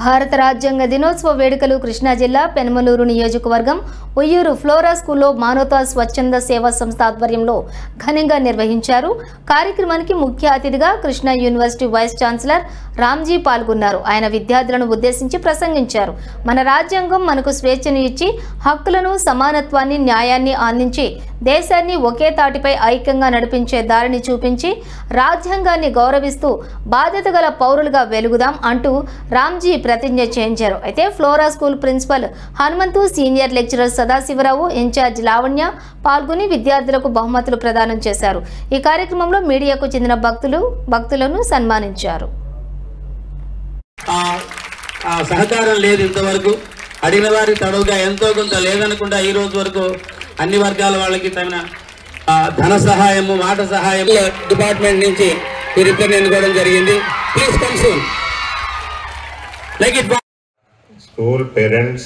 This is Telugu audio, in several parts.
భారత రాజ్యాంగ దినోత్సవ వేడుకలు కృష్ణా జిల్లా పెనమలూరు నియోజకవర్గం ఉయ్యూరు ఫ్లోరా స్కూల్లో మానవతా స్వచ్ఛంద సేవా సంస్థ ఆధ్వర్యంలో ఘనంగా నిర్వహించారు. కార్యక్రమానికి ముఖ్య అతిథిగా Krishna university vice chancellor Ramji పాల్గొన్నారు. ఆయన విద్యార్థులను ఉద్దేశించి ప్రసంగించారు. మన రాజ్యాంగం మనకు స్వేచ్ఛను ఇచ్చి హక్కులను, సమానత్వాన్ని, న్యాయాన్ని అందించి దేశాన్ని ఒకే తాటిపై ఐక్యంగా నడిపించే దారిని చూపించి రాజ్యాంగాన్ని గౌరవిస్తూ బాధ్యత గల పౌరులుగా వెలుగుదాం అంటూ రామ్జీ ప్రతిజ్ఞ చేయించారు. అయితే Flora school principal Hanumanthu, senior lecturer Sadasiva Rao, in charge Lavanya పాల్గొని విద్యార్థులకు బహుమతులు ప్రదానం చేశారు. ఈ కార్యక్రమంలో మీడియాకు చెందిన భక్తులను సన్మానించారు. సహకారం లేదు, ఇంతవరకు అడిగిన వారి తడవుగా ఎంతో కొంత లేదనకుండా ఈ రోజు వరకు అన్ని వర్గాల వాళ్ళకి తగిన ధన సహాయము, మాట సహాయం డిపార్ట్మెంట్ నుంచి వీరిద్దరిని ఎన్నుకోవడం జరిగింది. Please console like it. School parents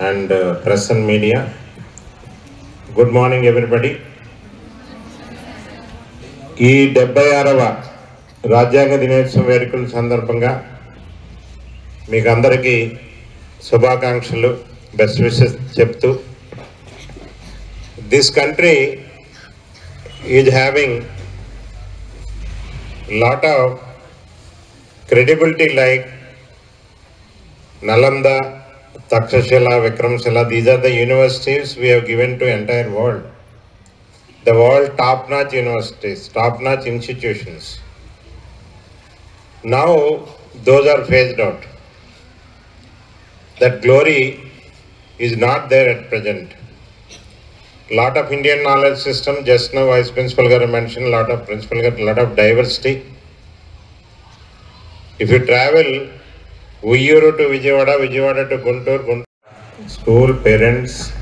and press and media, good morning everybody. ఈ 76వ రాజ్యాంగ దినోత్సవ వేడుకల సందర్భంగా మీకు అందరికీ శుభాకాంక్షలు, బెస్ట్ విషెస్ చెప్తూ, this country is having lot of credibility like Nalanda, Takshashila, Vikramshila. These are the universities we have given to entire world. The world top-notch universities, top-notch institutions. Now those are phased out. That glory is not there at present. Lot of Indian knowledge system, just now Vice Principal Garu mentioned, lot of Principal Garu, lot of diversity. If you travel Uyyuru to Vijayawada, Vijayawada to Guntur, School parents